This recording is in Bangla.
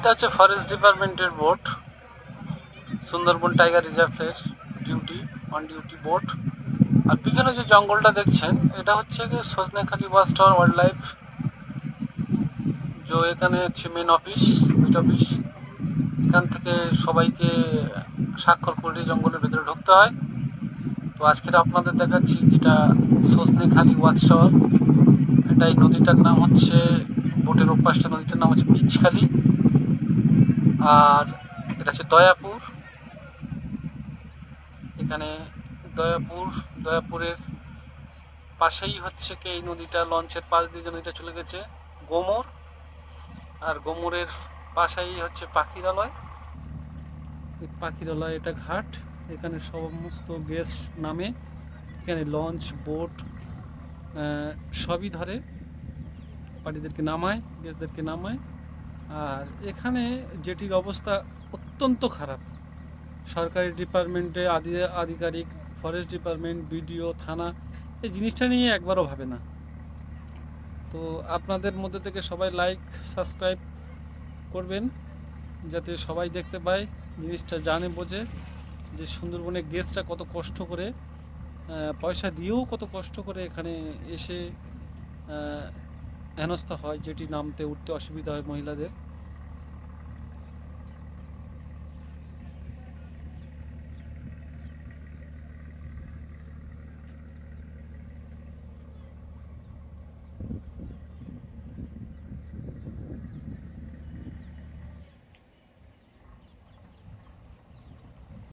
এটা হচ্ছে ফরেস্ট ডিপার্টমেন্টের বোট, সুন্দরবন টাইগার রিজার্ভের অন ডিউটি বোট। আর পিছনে যে জঙ্গলটা দেখছেন এটা হচ্ছে গিয়ে Sajnekhali watch tower wildlife, যে এখানে হচ্ছে মেন অফিস, বিট অফিস। এখান থেকে সবাইকে স্বাক্ষর করে জঙ্গলের ভেতরে ঢুকতে হয়। তো আজকের আপনাদের দেখাচ্ছি যেটা সজনেখালি ওয়াচ টাওয়ার। এটা এই নদীটার নাম হচ্ছে, বোটের ওপাশটা নদীটার নাম হচ্ছে পিচখালি, আর এটা হচ্ছে দয়াপুর। এখানে দয়াপুরের পাশেই হচ্ছে কি এই নদীটা, লঞ্চের পাশ দিয়ে যে নদীটা চলে গেছে গোমর, আর গোমরের পাশেই হচ্ছে পাখিরালয়। এই পাখিরালয় এটা ঘাট, এখানে সমস্ত গেস্ট নামে, এখানে লঞ্চ বোট সবই ধরে, পার্টিদেরকে নামায়, গেস্টদেরকে নামায়। আর এখানে যেটির অবস্থা অত্যন্ত খারাপ, সরকারি ডিপার্টমেন্টে আধিকারিক, ফরেস্ট ডিপার্টমেন্ট, বিডিও, থানা এই জিনিসটা নিয়ে একবারও ভাবে না। তো আপনাদের মধ্যে থেকে সবাই লাইক সাবস্ক্রাইব করবেন, যাতে সবাই দেখতে পায়, জিনিসটা জানে বোঝে যে সুন্দরবনের গেস্টরা কত কষ্ট করে, পয়সা দিয়েও কত কষ্ট করে এখানে এসে হেনস্থা হয়, যেটি নামতে উঠতে অসুবিধা হয় মহিলাদের।